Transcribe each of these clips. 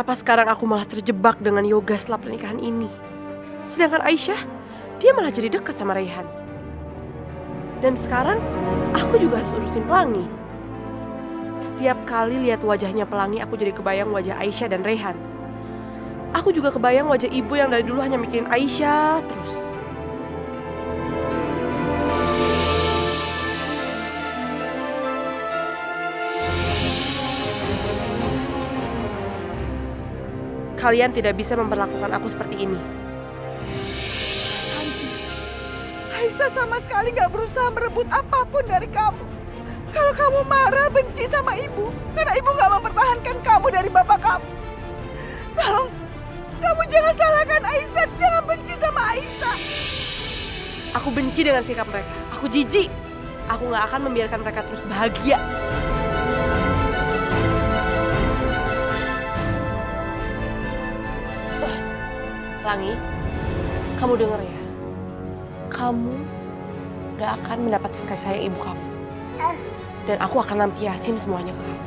Kenapa sekarang aku malah terjebak dengan yoga setelah pernikahan ini? Sedangkan Aisyah, dia malah jadi dekat sama Raihan. Dan sekarang, aku juga harus urusin Pelangi. Setiap kali lihat wajahnya Pelangi, aku jadi kebayang wajah Aisyah dan Raihan. Aku juga kebayang wajah ibu yang dari dulu hanya mikirin Aisyah terus. Kalian tidak bisa memperlakukan aku seperti ini. Aisyah sama sekali gak berusaha merebut apapun dari kamu. Kalau kamu marah, benci sama ibu, karena ibu gak mempertahankan kamu dari bapak kamu. Tolong, kamu jangan salahkan Aisyah, jangan benci sama Aisyah. Aku benci dengan sikap mereka. Aku jijik. Aku gak akan membiarkan mereka terus bahagia. Pelangi, kamu denger ya. Kamu gak akan mendapatkan kasih sayang ibu kamu. Dan aku akan lampiasin semuanya ke kamu.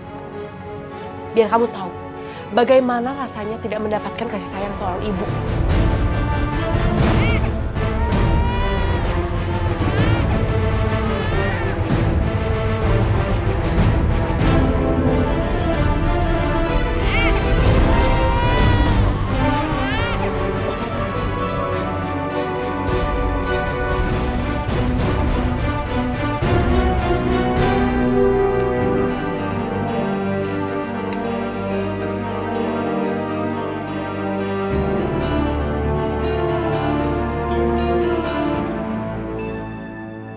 Biar kamu tahu bagaimana rasanya tidak mendapatkan kasih sayang seorang ibu.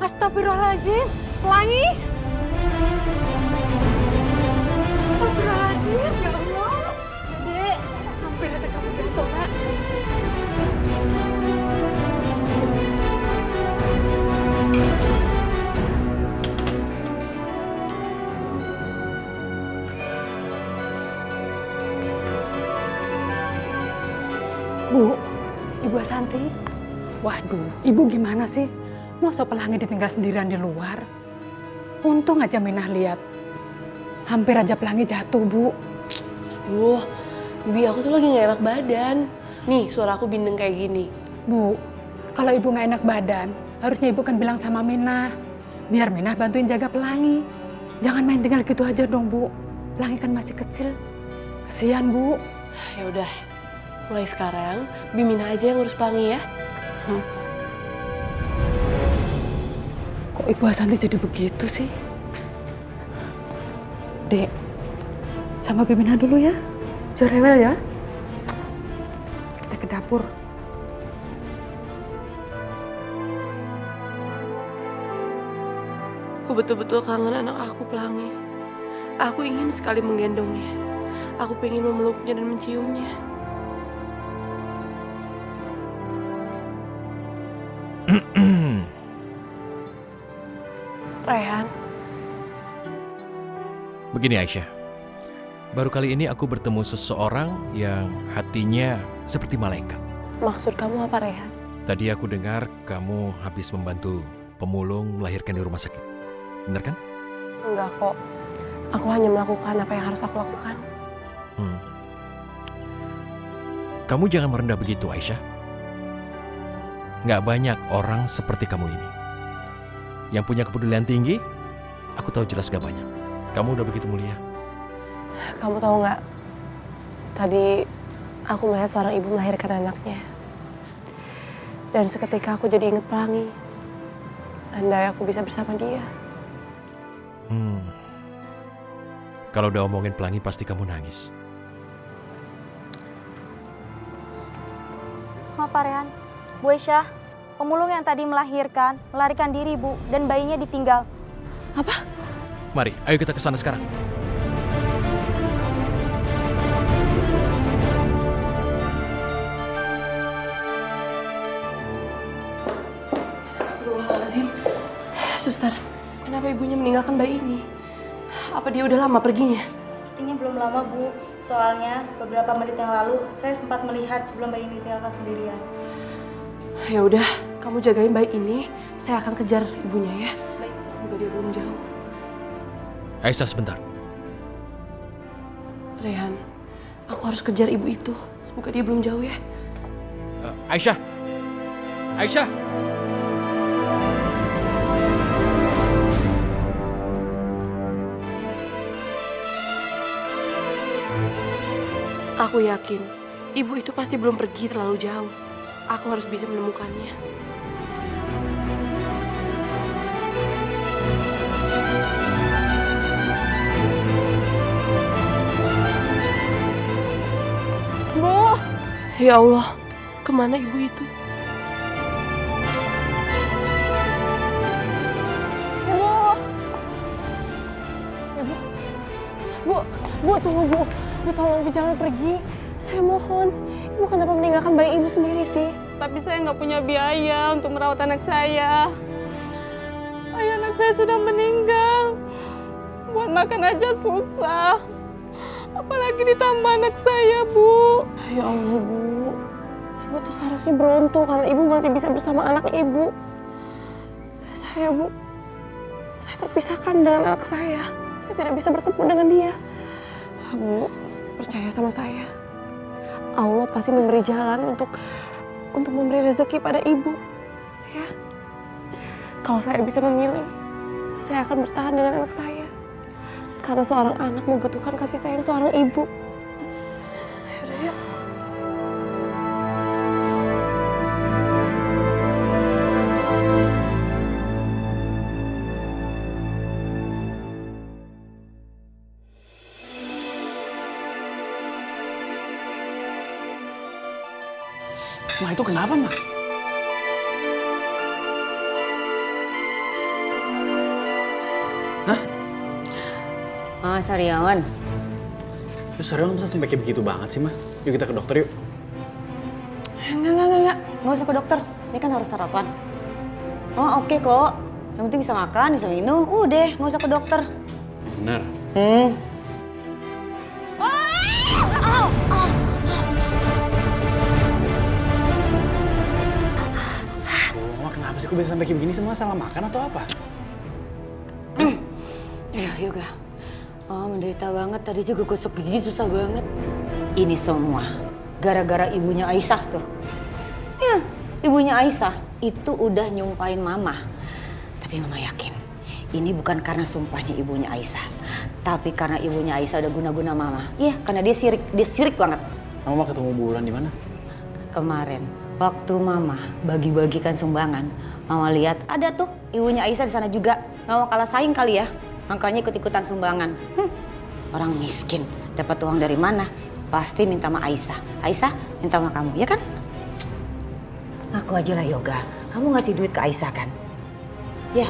Astagfirullahaladzim, Pelangi. Astagfirullahaladzim, ya Allah. Dek, hampir aja kamu jatuh, Kak. Bu, Ibu Asanti. Waduh, Ibu gimana sih? Masa Pelangi ditinggal sendirian di luar? Untung aja Minah lihat. Hampir aja Pelangi jatuh, Bu. Bibi aku tuh lagi gak enak badan. Nih, suara aku bindeng kayak gini. Bu, kalau Ibu gak enak badan, harusnya Ibu kan bilang sama Minah. Biar Minah bantuin jaga Pelangi. Jangan main tinggal gitu aja dong, Bu. Pelangi kan masih kecil. Kesian, Bu. Ya udah, mulai sekarang Bimina aja yang ngurus Pelangi ya. Kok Ibu Asanti jadi begitu sih? Dek, sama Bimina dulu ya. Jangan rewel ya. Kita ke dapur. Aku betul-betul kangen anak aku, Pelangi. Aku ingin sekali menggendongnya. Aku pengen memeluknya dan menciumnya. Raihan. Begini Aisyah, baru kali ini aku bertemu seseorang yang hatinya seperti malaikat. Maksud kamu apa, Raihan? Tadi aku dengar kamu habis membantu pemulung melahirkan di rumah sakit. Benar kan? Enggak kok. Aku hanya melakukan apa yang harus aku lakukan. Kamu jangan merendah begitu Aisyah. Nggak banyak orang seperti kamu ini. Yang punya kepedulian tinggi, aku tahu jelas gak banyak. Kamu udah begitu mulia. Kamu tahu nggak? Tadi aku melihat seorang ibu melahirkan anaknya. Dan seketika aku jadi inget Pelangi. Andai aku bisa bersama dia. Kalau udah omongin Pelangi pasti kamu nangis. Maaf, Pak Rehan. Bu Aisyah, pemulung yang tadi melahirkan, melarikan diri, Bu, dan bayinya ditinggal. Apa? Mari, ayo kita ke sana sekarang. Astagfirullahaladzim. Suster, kenapa ibunya meninggalkan bayi ini? Apa dia udah lama perginya? Sepertinya belum lama, Bu. Soalnya beberapa menit yang lalu saya sempat melihat sebelum bayi ini ditinggalkan sendirian. Ya udah, kamu jagain bayi ini. Saya akan kejar ibunya ya. Baik. Semoga dia belum jauh. Aisyah sebentar. Raihan, Aku harus kejar ibu itu. Semoga dia belum jauh ya. Aisyah! Aisyah! Aku yakin ibu itu pasti belum pergi terlalu jauh. Aku harus bisa menemukannya. Bu! Ya Allah, kemana ibu itu? Bu, tunggu Bu. Bu tolong Bu jangan pergi. Saya mohon. Ibu kenapa meninggalkan bayi ibu sendiri sih? Tapi saya nggak punya biaya untuk merawat anak saya. Ayah anak saya sudah meninggal. Buat makan aja susah. Apalagi ditambah anak saya, Bu. Ya Allah, Bu. Ibu tuh seharusnya beruntung karena ibu masih bisa bersama anak ibu. Saya terpisahkan dengan anak saya. Saya tidak bisa bertemu dengan dia. Bu, percaya sama saya. Allah pasti memberi jalan untuk memberi rezeki pada ibu. Ya. Kalau saya bisa memilih, saya akan bertahan dengan anak saya. Karena seorang anak membutuhkan kasih sayang seorang ibu. Yaudah, yuk. Ma, itu kenapa, Ma? Hah? Sariawan. Terus Sariawan bisa sampai kayak begitu banget sih, Ma? Yuk kita ke dokter yuk. Enggak. Nggak usah ke dokter. Ini kan harus sarapan. Oh, oke kok. Yang penting bisa makan, bisa minum. Udah, nggak usah ke dokter. Bener. Ma, kenapa sih kok bisa sampai kayak begini? Semua salah makan atau apa? Aduh, Yoga. Oh, menderita banget. Tadi juga gosok gigi susah banget. Ini semua gara-gara ibunya Aisyah tuh. Ya, ibunya Aisyah itu udah nyumpahin Mama. Tapi Mama yakin ini bukan karena sumpahnya ibunya Aisyah. Tapi karena ibunya Aisyah udah guna-guna Mama. Iya, karena dia sirik banget. Mama ketemu Bulan di mana? Kemarin, waktu Mama bagi-bagikan sumbangan, Mama lihat ada tuh ibunya Aisyah di sana juga. Nggak mau kalah saing kali ya, makanya ikut-ikutan sumbangan. Orang miskin, dapat uang dari mana? Pasti minta sama Aisyah. Aisyah minta sama kamu, ya kan? Aku aja lah Yoga, kamu ngasih duit ke Aisyah kan? Ya.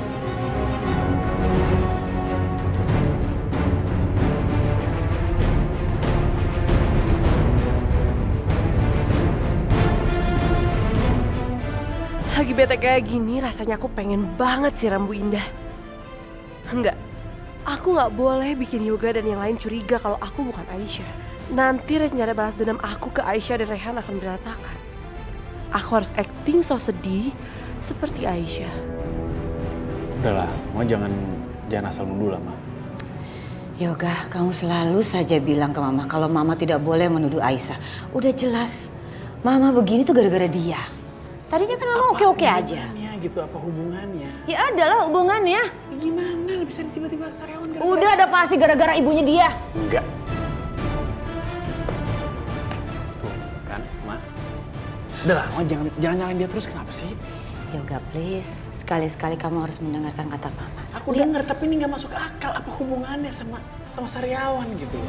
Lagi bete kayak gini, rasanya aku pengen banget siram Bu Indah. Enggak, aku nggak boleh bikin Yoga dan yang lain curiga kalau aku bukan Aisyah. Nanti rencana balas dendam aku ke Aisyah dan Rehan akan berantakan. Aku harus acting so sedih seperti Aisyah. Udahlah, Ma jangan asal nuduh lah, Ma. Yoga, kamu selalu saja bilang ke Mama kalau Mama tidak boleh menuduh Aisyah. Udah jelas, Mama begini tuh gara-gara dia. Tadinya kan Mama oke-oke aja. Gitu, apa hubungannya? Ya ada lah hubungannya. Ya gimana bisa tiba-tiba Sariawan gara-gara? Udah ada pasti gara-gara ibunya dia. Enggak. Tuh kan, Ma. Udah lah, Ma jangan nyalain dia terus, kenapa sih? Yoga please, sekali-sekali kamu harus mendengarkan kata Mama. Aku denger, tapi ini nggak masuk akal. Apa hubungannya sama Sariawan gitu?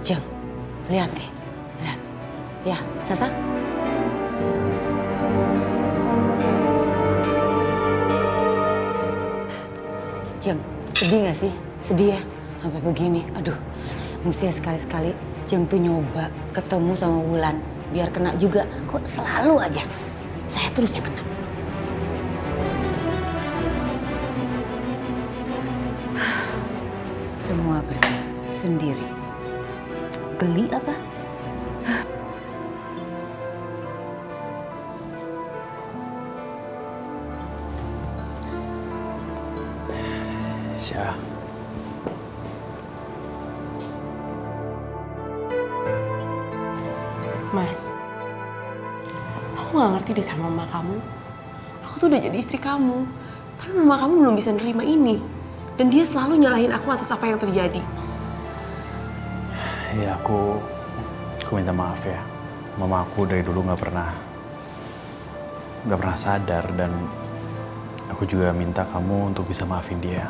Jeng, lihat nih, lihat. Ya, Sasa. Jeng, sedih gak sih? Sedih ya? Sampai begini. Aduh, mesti sekali-sekali Jeng tuh nyoba ketemu sama Wulan. Biar kena juga. Kok selalu aja saya terus yang kena. Semua pergi sendiri. Geli apa? Aisyah. Mas, aku gak ngerti deh sama mama kamu. Aku tuh udah jadi istri kamu, tapi mama kamu belum bisa nerima ini. Dan dia selalu nyalahin aku atas apa yang terjadi. Ya aku minta maaf ya. Mama aku dari dulu nggak pernah sadar, dan aku juga minta kamu untuk bisa maafin dia.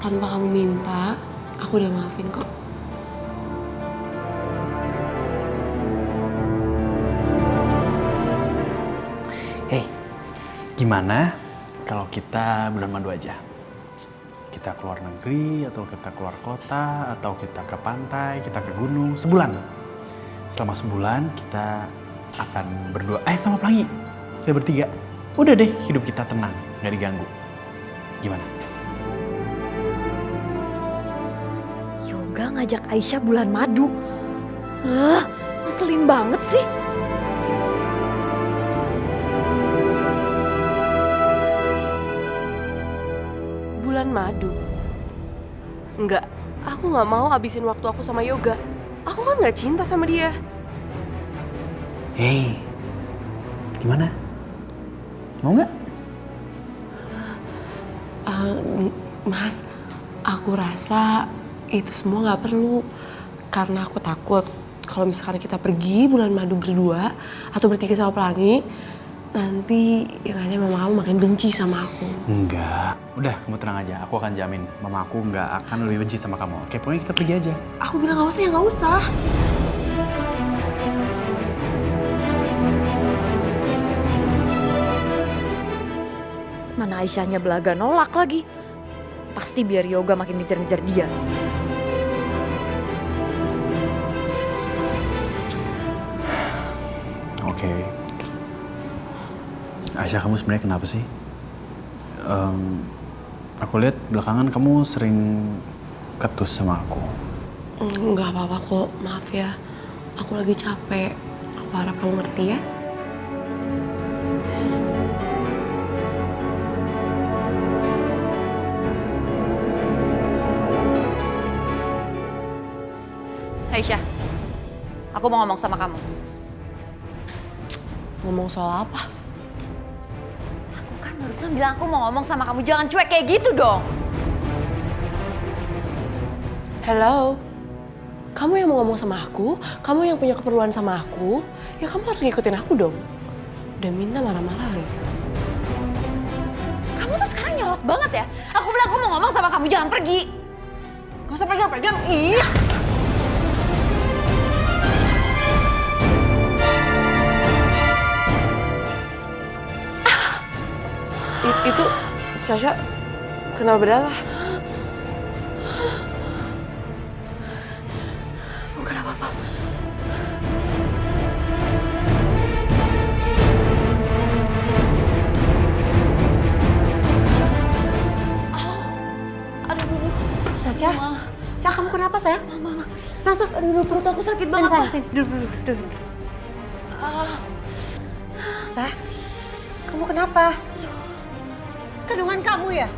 Tanpa kamu minta, aku udah maafin kok. Hey, gimana kalau kita bulan madu aja? Kita keluar negeri, atau kita keluar kota, atau kita ke pantai, kita ke gunung, sebulan. Selama sebulan kita akan berdua, sama Pelangi, kita bertiga. Udah deh, hidup kita tenang, gak diganggu. Gimana? Yoga ngajak Aisyah bulan madu. Ngeselin banget sih. Bulan madu? Enggak, aku gak mau habisin waktu aku sama Yoga. Aku kan gak cinta sama dia. Hey, gimana? Mau nggak? Mas, aku rasa itu semua gak perlu. Karena aku takut kalau misalkan kita pergi bulan madu berdua atau bertiga sama Pelangi, nanti yang ada mama kamu makin benci sama aku. Enggak. Udah, kamu tenang aja. Aku akan jamin mama aku nggak akan lebih benci sama kamu. Oke, pokoknya kita pergi aja. Aku bilang gak usah, ya gak usah. Mana Aisyahnya belaga nolak lagi. Pasti biar Yoga makin ngejar-ngejar dia. Oke. Aisyah, kamu sebenarnya kenapa sih? Aku lihat belakangan kamu sering ketus sama aku. Nggak apa-apa kok, maaf ya. Aku lagi capek. Aku harap kamu ngerti ya. Aisyah, aku mau ngomong sama kamu. Ngomong soal apa? Aku kan barusan bilang aku mau ngomong sama kamu, jangan cuek kayak gitu dong. Hello? Kamu yang mau ngomong sama aku, kamu yang punya keperluan sama aku, ya kamu harus ngikutin aku dong. Udah minta marah-marah lagi. Kamu tuh sekarang nyolot banget ya. Aku bilang aku mau ngomong sama kamu, jangan pergi. Gak usah pegang-pegang, ih. Itu Sasha kenal berdarah. Bukan apa-apa. Aduh. Sasha? Sasha, kamu kenapa sayang? Mama. Sasha, Aduh, perut aku sakit banget, Ma. sini. Duduk. Sah, kamu kenapa? Kandungan kamu ya?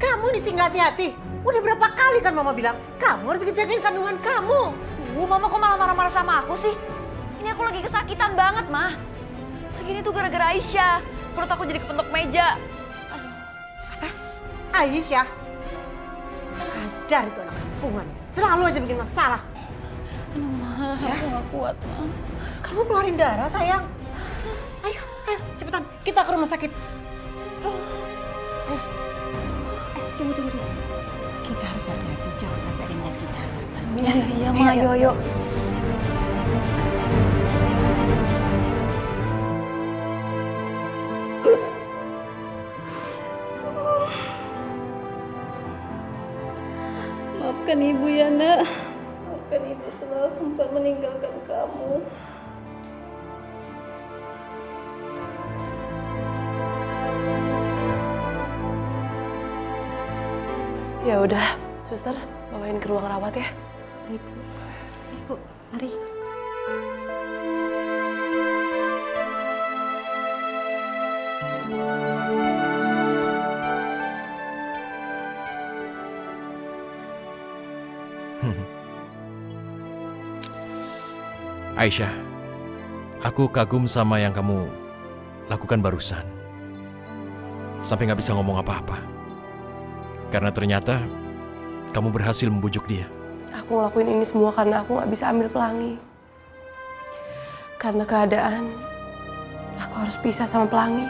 Kamu nih sih nggak hati-hati. Udah berapa kali kan mama bilang, kamu harus ngejagain kandungan kamu. Mama kok malah marah-marah sama aku sih? Ini aku lagi kesakitan banget, Ma. Lagi ini tuh gara-gara Aisyah. Perut aku jadi kepentok meja. Aisyah. Ajar itu anak kampungan. Selalu aja bikin masalah. Aduh, Ma, aku gak kuat, Ma. Kamu keluarin darah, sayang. Ayo, cepetan. Kita ke rumah sakit. Tunggu. Kita harus hati-hati, jangan sampai ada yang lihat kita. Iya, Ma, ayo. Maafkan Ibu ya, Nak. Maafkan Ibu telah sempat meninggalkan kamu. Ya udah, suster, bawain ke ruang rawat ya. Ibu, mari. Aisyah, aku kagum sama yang kamu lakukan barusan. Sampai gak bisa ngomong apa-apa. Karena ternyata kamu berhasil membujuk dia. Aku ngelakuin ini semua karena aku gak bisa ambil Pelangi. Karena keadaan, aku harus pisah sama Pelangi.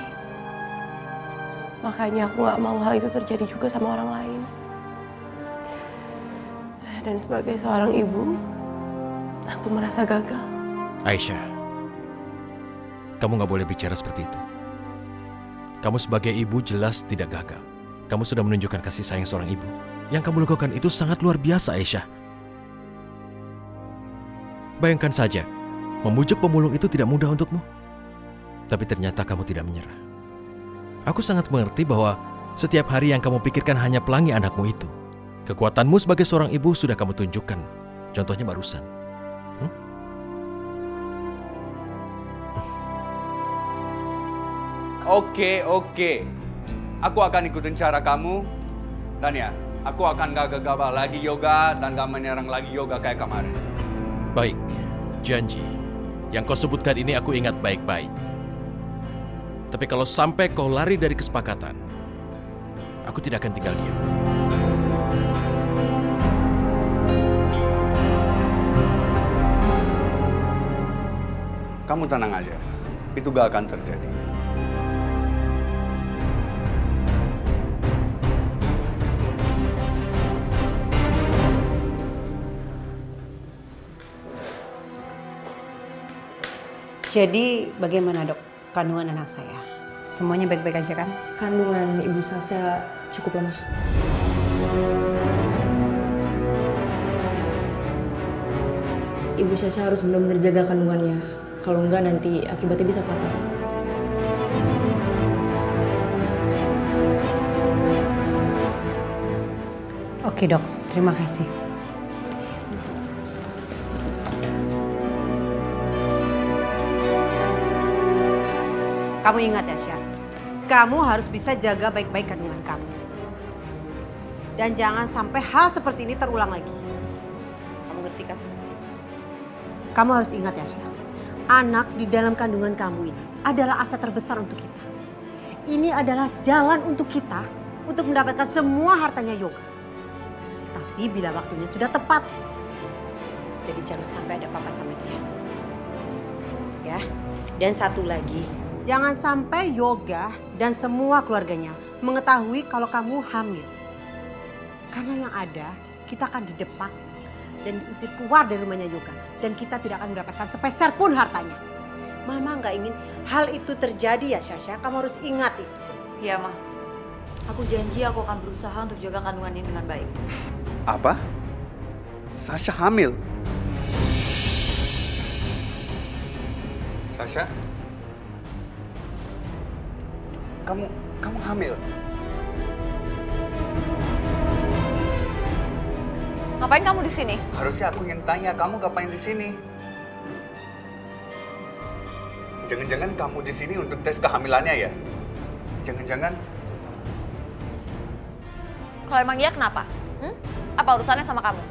Makanya aku gak mau hal itu terjadi juga sama orang lain. Dan sebagai seorang ibu, aku merasa gagal. Aisyah, kamu gak boleh bicara seperti itu. Kamu sebagai ibu jelas tidak gagal. Kamu sudah menunjukkan kasih sayang seorang ibu. Yang kamu lakukan itu sangat luar biasa, Aisyah. Bayangkan saja, membujuk pemulung itu tidak mudah untukmu. Tapi ternyata kamu tidak menyerah. Aku sangat mengerti bahwa setiap hari yang kamu pikirkan hanya Pelangi anakmu itu. Kekuatanmu sebagai seorang ibu sudah kamu tunjukkan. Contohnya barusan. Oke. Aku akan ikutin cara kamu. Dan ya, aku akan gak gegabah lagi yoga dan gak menyerang lagi yoga kayak kemarin. Baik, janji. Yang kau sebutkan ini aku ingat baik-baik. Tapi kalau sampai kau lari dari kesepakatan, aku tidak akan tinggal diam. Kamu tenang aja. Itu gak akan terjadi. Jadi bagaimana dok kandungan anak saya? Semuanya baik-baik aja kan? Kandungan Ibu Sasha cukup lemah. Ibu Sasha harus benar-benar jaga kandungannya. Kalau enggak nanti akibatnya bisa fatal. Oke dok, terima kasih. Kamu ingat ya Syah, kamu harus bisa jaga baik-baik kandungan kamu. Dan jangan sampai hal seperti ini terulang lagi. Kamu ngerti kan? Kamu harus ingat ya Syah, anak di dalam kandungan kamu ini adalah aset terbesar untuk kita. Ini adalah jalan untuk kita untuk mendapatkan semua hartanya Yoga. Tapi bila waktunya sudah tepat, jadi jangan sampai ada apa-apa sama dia. Ya, dan satu lagi, jangan sampai Yoga dan semua keluarganya mengetahui kalau kamu hamil. Karena yang ada, kita akan didepak dan diusir keluar dari rumahnya Yoga. Dan kita tidak akan mendapatkan sepeser pun hartanya. Mama nggak ingin hal itu terjadi ya Sasha, kamu harus ingat itu. Iya, Ma. Aku janji aku akan berusaha untuk jaga kandungan ini dengan baik. Apa? Sasha hamil? Sasha? Kamu hamil? Ngapain kamu di sini? Harusnya aku ingin tanya, kamu ngapain di sini? Jangan-jangan kamu di sini untuk tes kehamilannya ya? Jangan-jangan? Kalau emang iya kenapa? Apa urusannya sama kamu?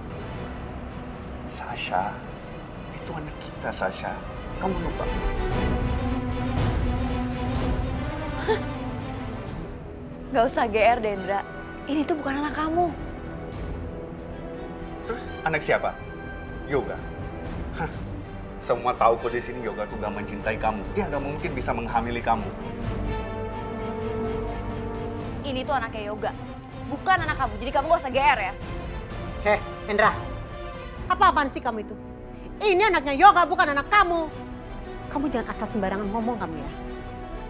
Sasha, itu anak kita Sasha. Kamu lupa? Gak usah GR, Dendra. Ini tuh bukan anak kamu. Terus anak siapa? Yoga. Hah, semua tahu kok di sini Yoga tuh gak mencintai kamu. Dia gak mungkin bisa menghamili kamu. Ini tuh anaknya Yoga, bukan anak kamu. Jadi kamu gak usah GR ya. Heh, Hendra, apa-apaan sih kamu itu? Ini anaknya Yoga, bukan anak kamu. Kamu jangan asal sembarangan ngomong kamu ya.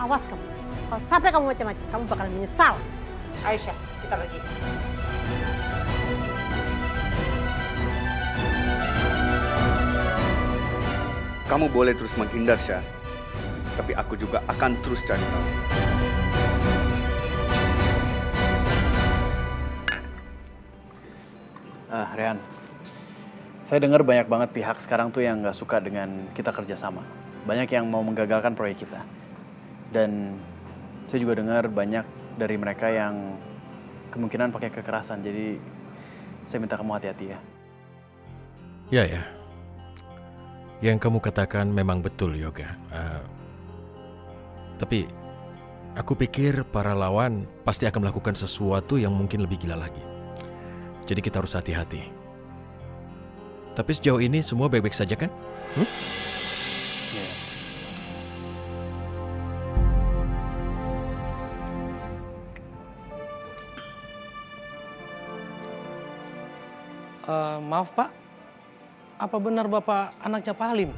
Awas kamu, kalau sampai kamu macam-macam, kamu bakal menyesal. Aisyah, kita pergi. Kamu boleh terus menghindar, Syah. Tapi aku juga akan terus cari tahu. Rian, saya dengar banyak banget pihak sekarang tuh yang nggak suka dengan kita kerjasama. Banyak yang mau menggagalkan proyek kita. Dan saya juga dengar banyak dari mereka yang kemungkinan pakai kekerasan. Jadi saya minta kamu hati-hati ya. Ya. Yang kamu katakan memang betul, Yoga. Tapi aku pikir para lawan pasti akan melakukan sesuatu yang mungkin lebih gila lagi. Jadi kita harus hati-hati. Tapi sejauh ini semua baik-baik saja kan? Maaf Pak, apa benar Bapak anaknya Pak Halim?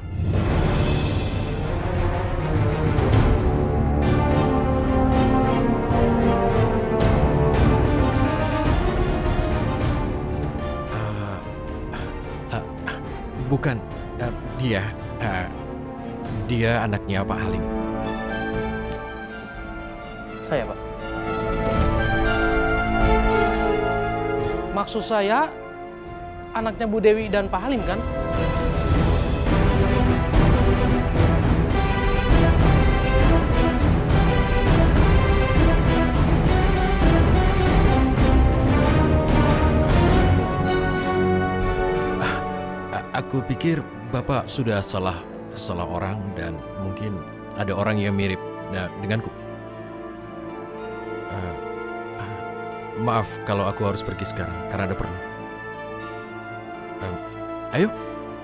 Bukan, dia anaknya Pak Halim. Saya Pak. Maksud saya, anaknya Bu Dewi dan Pak Halim kan? Aku pikir Bapak sudah salah orang dan mungkin ada orang yang mirip denganku. Maaf kalau aku harus pergi sekarang karena ada perlu. Ayo,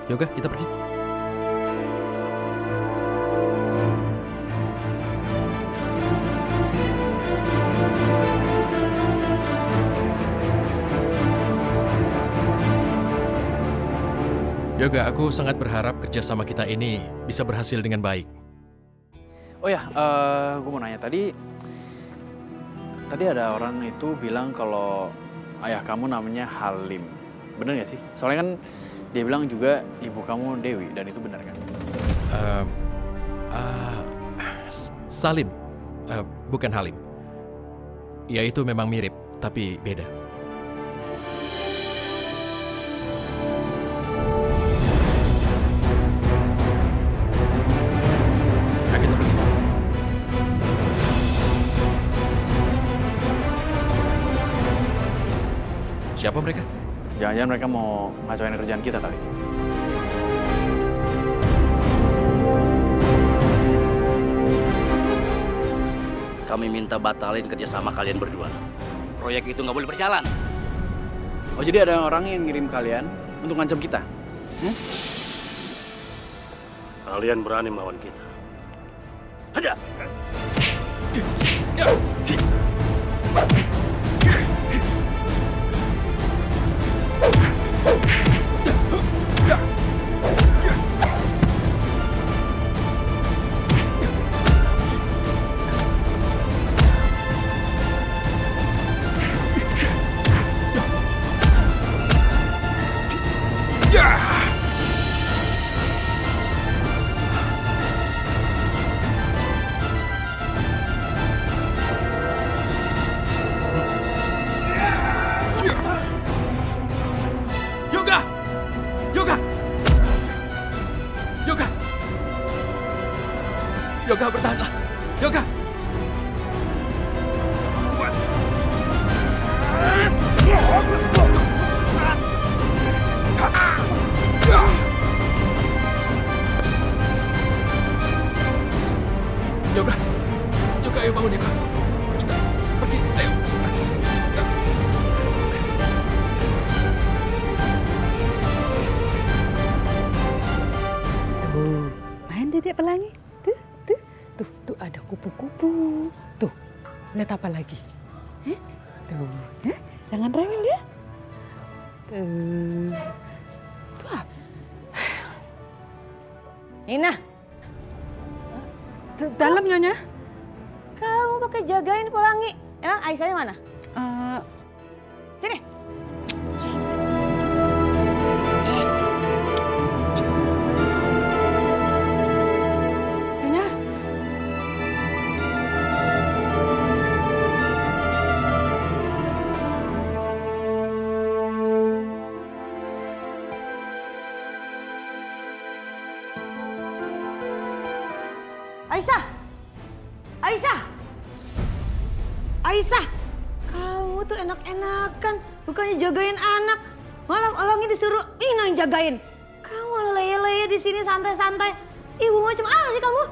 Yoga, kita pergi. Yoga, aku sangat berharap kerjasama kita ini bisa berhasil dengan baik. Oh ya, gue mau nanya tadi ada orang itu bilang kalau ayah kamu namanya Halim. Bener gak sih? Soalnya kan dia bilang juga ibu kamu Dewi, dan itu benar kan? Salim, bukan Halim. Ya itu memang mirip, tapi beda. Siapa mereka? Jangan-jangan mereka mau ngacauin kerjaan kita kali. Kami minta batalin kerjasama kalian berdua. Proyek itu nggak boleh berjalan. Oh, jadi ada orang yang ngirim kalian untuk ngancam kita? Kalian berani melawan kita. Ada. Yoga, bertahanlah. Yoga. Yoga. Yoga, ayo bangun, Yoga. Kita pergi, ayo. Tuh, main Dedek Pelangi. Tuh ada kupu-kupu. Tuh, lihat apa lagi? Tuh, jangan rewel ya. Tuh apa? Nina. Dalam Nyonya. Kamu pakai jagain Pelangi. Emang Aisyahnya mana? Sini. Aisyah! Aisyah! Aisyah! Kamu tuh enak-enakan, bukannya jagain anak. Malah Olongnya disuruh Ina yang jagain. Kamu malah leye-leye di sini santai-santai. Ibu macam apa sih kamu?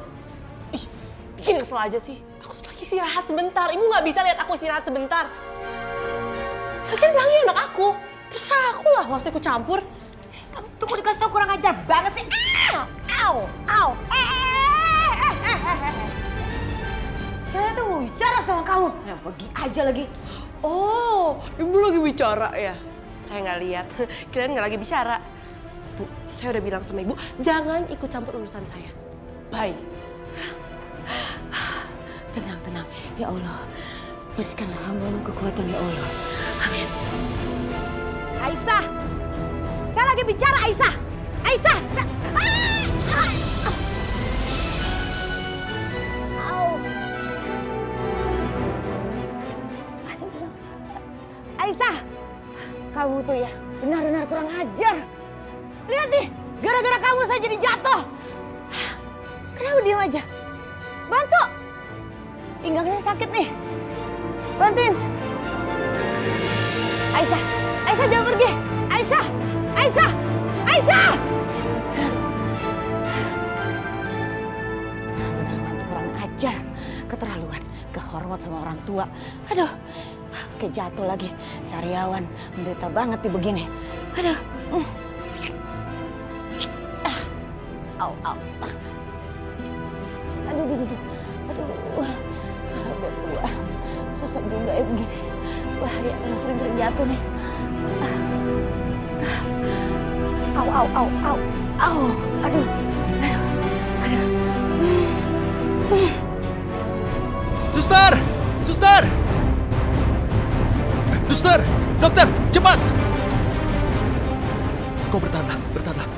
Ih, bikin kesel aja sih. Aku tuh lagi istirahat sebentar. Ibu nggak bisa lihat aku istirahat sebentar. Lagian Pelangi anak aku. Terserah aku lah, nggak usah ikut campur. Kamu tunggu dikasih tau kurang ajar banget sih. Au, au, Saya tuh mau bicara sama kamu. Ya pergi aja lagi. Oh, ibu lagi bicara ya? Saya nggak lihat. Kirain nggak lagi bicara. Bu, saya udah bilang sama ibu, jangan ikut campur urusan saya. Bye. Tenang, tenang. Ya Allah, berikanlah hamba-Mu kekuatan ya Allah. Amin. Aisyah, saya lagi bicara Aisyah. Aisyah. Aisyah, kamu tuh ya benar-benar kurang ajar. Lihat nih, gara-gara kamu saya jadi jatuh. Kenapa diam aja? Bantu. Pinggang saya sakit nih. Bantuin. Aisyah, Aisyah jangan pergi. Aisyah, Aisyah, Aisyah. Benar mantu kurang ajar, keterlaluan, gak hormat sama orang tua. Aduh, kayak jatuh lagi. Sariawan menderita banget nih begini. Aduh. Au, au. Aduh, aduh, aduh. Kalau udah tua, susah juga ya begini. Bahaya, lo sering-sering jatuh nih. Au, au, au, au, au. Aduh, aduh, aduh. Suster! Suster! Suster! Dokter! Cepat! Kau bertahanlah, bertahanlah.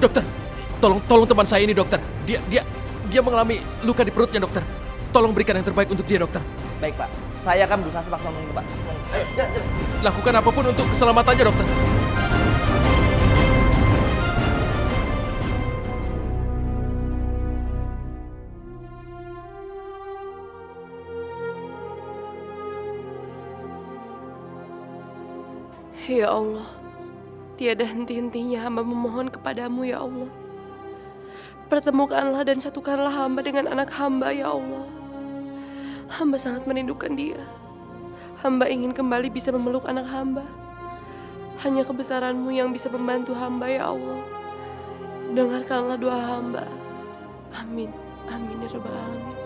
Dokter, tolong teman saya ini, dokter. Dia mengalami luka di perutnya, dokter. Tolong berikan yang terbaik untuk dia, dokter. Baik, Pak. Saya akan berusaha semaksimal mungkin, Pak. Ayo, jalan. Lakukan apapun untuk keselamatannya, dokter. Ya Allah, tiada henti-hentinya hamba memohon kepadamu ya Allah. Pertemukanlah dan satukanlah hamba dengan anak hamba ya Allah. Hamba sangat merindukan dia. Hamba ingin kembali bisa memeluk anak hamba. Hanya kebesaran-Mu yang bisa membantu hamba ya Allah. Dengarkanlah doa hamba. Amin. Amin ya Rabbal Alamin.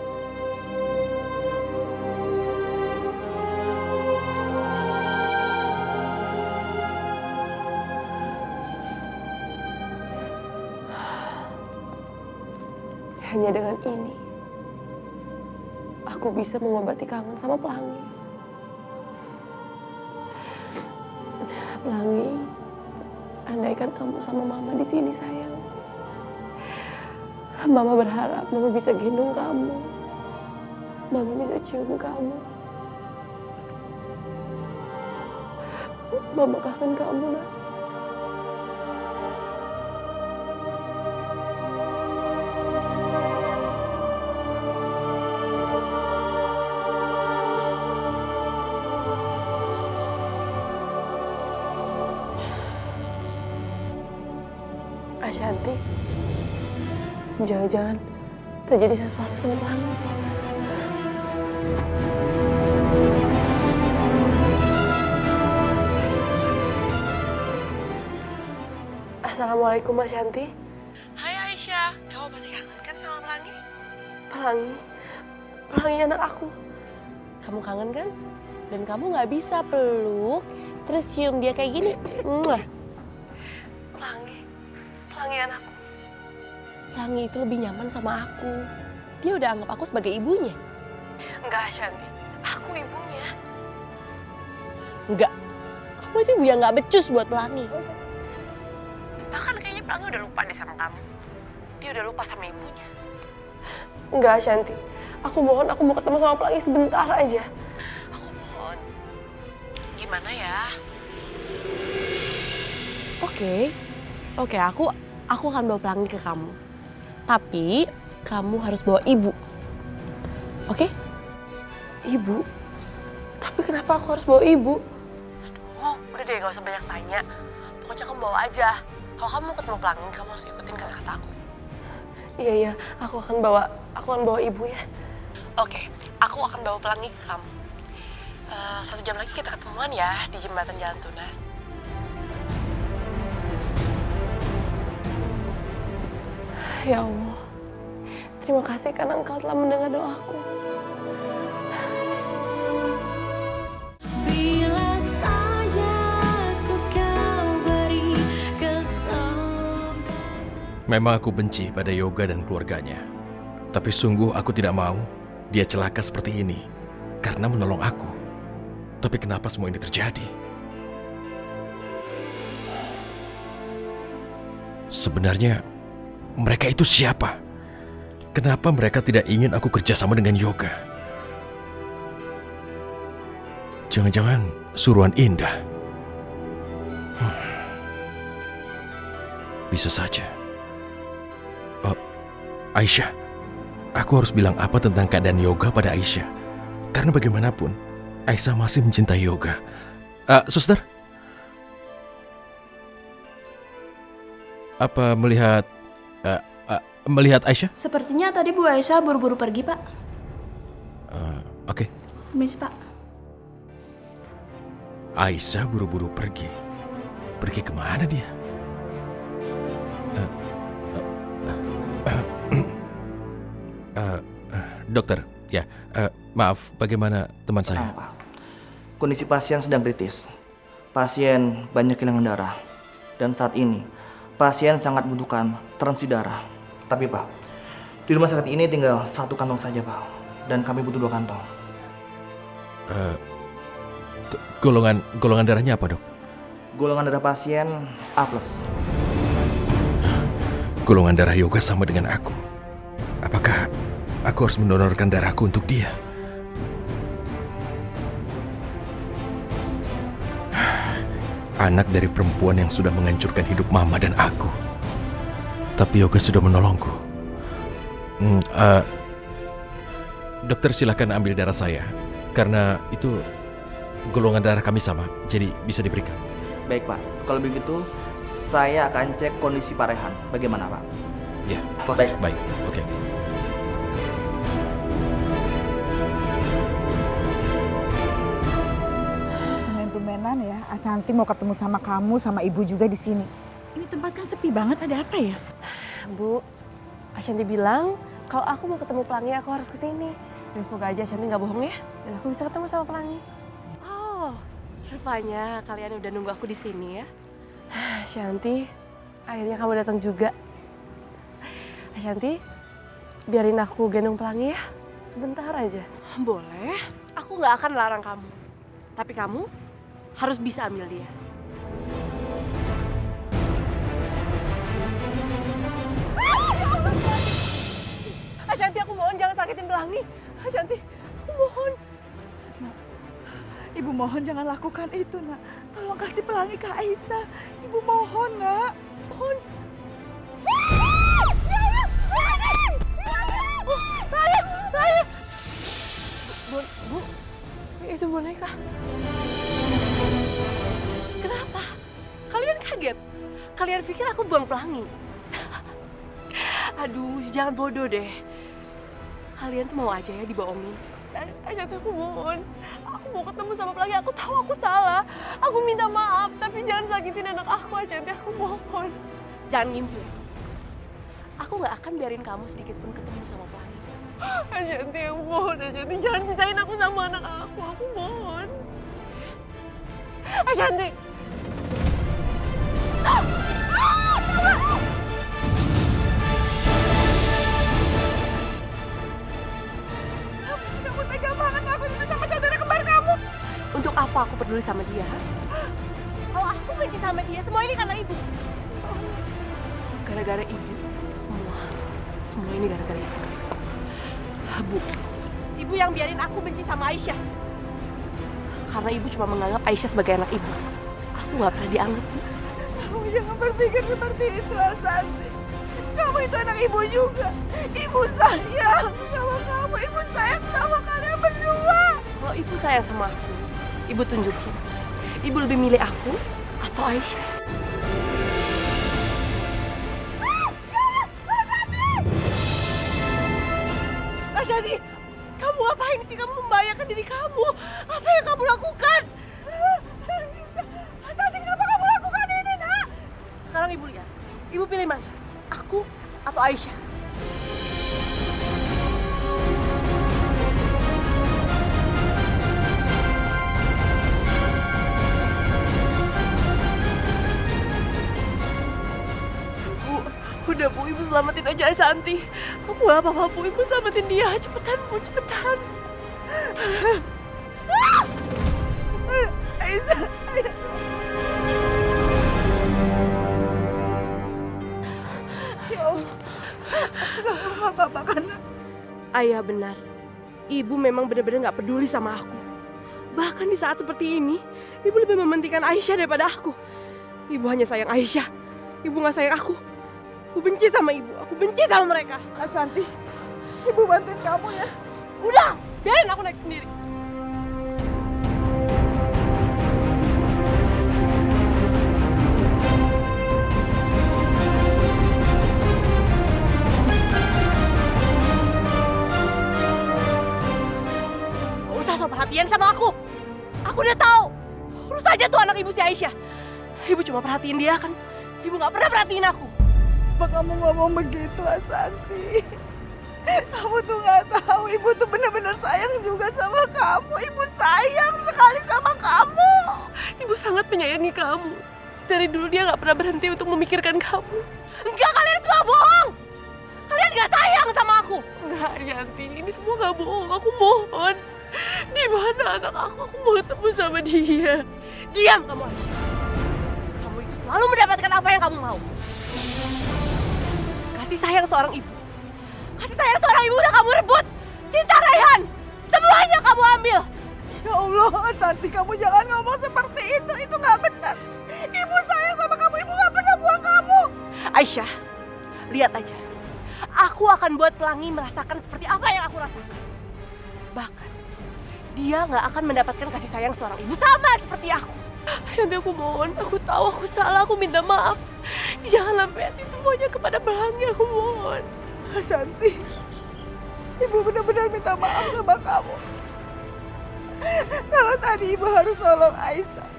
Hanya dengan ini, aku bisa mengobati kangen sama Pelangi. Pelangi, andaikan kamu sama Mama di sini sayang. Mama berharap Mama bisa gendong kamu. Mama bisa cium kamu. Mama kangen kamu, Nak. Ashanti, jangan-jangan terjadi sesuatu sama Pelangi. Assalamualaikum Ashanti. Hai Aisyah, kamu masih kangen kan sama Pelangi? Pelangi anak aku. Kamu kangen kan? Dan kamu nggak bisa peluk, terus cium dia kayak gini. Pelangi anakku. Pelangi itu lebih nyaman sama aku. Dia udah anggap aku sebagai ibunya. Enggak, Ashanti. Aku ibunya. Enggak. Kamu itu ibu yang gak becus buat Pelangi. Bahkan kayaknya Pelangi udah lupa deh sama kamu. Dia udah lupa sama ibunya. Enggak, Ashanti. Aku mohon, aku mau ketemu sama Pelangi sebentar aja. Aku mohon. Gimana ya? Oke, aku akan bawa Pelangi ke kamu. Tapi kamu harus bawa ibu. Oke? Ibu? Tapi kenapa aku harus bawa ibu? Aduh, udah deh gak usah banyak tanya. Pokoknya kamu bawa aja. Kalau kamu mau ketemu Pelangi, kamu harus ikutin kata-kata aku. Iya, aku akan bawa ibu ya. Oke, aku akan bawa Pelangi ke kamu. 1 jam lagi kita ketemuan ya di jembatan Jalan Tunas. Ya Allah, terima kasih karena Engkau telah mendengar doaku. Bila saja kau beri kesempatan. Memang aku benci pada Yoga dan keluarganya. Tapi sungguh aku tidak mau dia celaka seperti ini karena menolong aku. Tapi kenapa semua ini terjadi? Sebenarnya mereka itu siapa? Kenapa mereka tidak ingin aku kerjasama dengan Yoga? Jangan-jangan suruhan Indah. Bisa saja. Aisyah, aku harus bilang apa tentang keadaan Yoga pada Aisyah? Karena bagaimanapun, Aisyah masih mencintai Yoga. Suster? Apa melihat Aisyah? Sepertinya tadi Bu Aisyah buru-buru pergi, Pak. Oke. Permisi, Pak. Aisyah buru-buru pergi. Pergi kemana dia? Dokter, ya, maaf, bagaimana teman saya? Pak, kondisi pasien sedang kritis. Pasien banyak kehilangan darah. Dan saat ini, pasien sangat membutuhkan transfusi darah. Tapi Pak, di rumah sakit ini tinggal 1 kantong saja Pak. Dan kami butuh 2 kantong. Golongan darahnya apa, Dok? Golongan darah pasien A+. Golongan darah Yoga sama dengan aku. Apakah aku harus mendonorkan darahku untuk dia? Anak dari perempuan yang sudah menghancurkan hidup Mama dan aku. Tapi Yoga sudah menolongku. Dokter, silakan ambil darah saya. Karena itu golongan darah kami sama, jadi bisa diberikan. Baik Pak, kalau begitu saya akan cek kondisi Pak Rehan. Bagaimana Pak? Ya, baik. Oke. Tumben-tumbenan ya, Asanti mau ketemu sama kamu, sama ibu juga di sini. Ini tempat kan sepi banget, ada apa ya? Bu, Ashanti bilang kalau aku mau ketemu Pelangi aku harus kesini. Dan semoga aja Ashanti nggak bohong ya, dan aku bisa ketemu sama Pelangi. Oh, rupanya kalian udah nunggu aku di sini ya. Ashanti, akhirnya kamu datang juga. Ashanti, biarin aku gendong Pelangi ya, sebentar aja. Boleh, aku nggak akan larang kamu. Tapi kamu harus bisa ambil dia. Ashanti, aku mohon jangan sakitin Pelangi. Ashanti, aku mohon. Nak, Ibu mohon jangan lakukan itu, Nak. Tolong kasih Pelangi ke Aisyah. Ibu mohon, Nak. Mohon. Bu, itu boneka. Kenapa? Kalian kaget? Kalian pikir aku buang Pelangi? Aduh, jangan bodoh deh. Kalian tuh mau aja ya dibohongin. Ashanti, aku mohon. Aku mau ketemu sama Pelangi. Aku tahu aku salah. Aku minta maaf, tapi jangan sakitin anak aku, Ashanti. Aku mohon. Jangan ngimpi. Aku gak akan biarin kamu sedikit pun ketemu sama Pelangi. Ashanti, aku mohon. Ashanti, jangan pisahin aku sama anak aku. Aku mohon. Ashanti. Kamu tega banget ngelakuin itu sama saudara kembar kamu. Untuk apa aku peduli sama dia? Kalau aku benci sama dia, semua ini karena ibu. Gara-gara ibu, semua ini gara-gara ibu. Bu, ibu yang biarin aku benci sama Aisyah. Karena ibu cuma menganggap Aisyah sebagai anak ibu. Aku nggak pernah dianggap. Kamu jangan berpikir seperti itu, Asanti. Kamu itu anak ibu juga. Ibu sayang sama kamu. Ibu sayang sama kalian berdua. Kalau ibu sayang sama aku, ibu tunjukin. Ibu lebih milih aku atau Aisyah? menyelamatkan diri kamu. Apa yang kamu lakukan? Santi, kenapa kamu lakukan ini, Nak? Sekarang ibu lihat. Ibu pilih mana? Aku atau Aisyah? Udah Bu, Ibu selamatin aja Santi. Kamu gak apa-apa Bu, Ibu selamatin dia. Cepetan Bu, cepetan. Aisyah, ya Allah, kamu gak apa-apa kan, Nak? Ayah benar. Ibu memang benar-benar gak peduli sama aku. Bahkan di saat seperti ini, Ibu lebih mementingkan Aisyah daripada aku. Ibu hanya sayang Aisyah. Ibu gak sayang aku. Aku benci sama ibu, aku benci sama mereka. Santi, Ibu bantuin kamu ya. Udah, biarin aku naik sendiri. Gak usah sok perhatian sama aku. Aku udah tahu. Urus aja tuh anak ibu si Aisyah. Ibu cuma perhatiin dia kan. Ibu gak pernah perhatiin aku. Kenapa kamu ngomong begitu, Santi? Kamu tuh gak tahu, Ibu tuh benar-benar sayang juga sama kamu. Ibu sayang sekali sama kamu. Ibu sangat menyayangi kamu. Dari dulu dia gak pernah berhenti untuk memikirkan kamu. Enggak, kalian semua bohong. Kalian gak sayang sama aku. Enggak, Yanti, ini semua gak bohong. Aku mohon. Di mana anak aku? Aku mau ketemu sama dia. Diam kamu, Aisyah. Kamu itu selalu mendapatkan apa yang kamu mau. Kasih sayang seorang ibu. Kasih sayang seorang ibu udah kamu rebut. Cinta Raihan, semuanya kamu ambil. Ya Allah, Santi, kamu jangan ngomong seperti itu. Itu gak benar. Ibu sayang sama kamu. Ibu gak pernah buang kamu. Aisyah, lihat aja. Aku akan buat Pelangi merasakan seperti apa yang aku rasakan. Bahkan, dia gak akan mendapatkan kasih sayang seorang ibu sama seperti aku. Nanti aku mohon, aku tahu aku salah, aku minta maaf. Jangan lampiasin semuanya kepada Pelangi, aku mohon. Santi, Ibu benar-benar minta maaf sama kamu. Kalau tadi Ibu harus nolong Aisyah,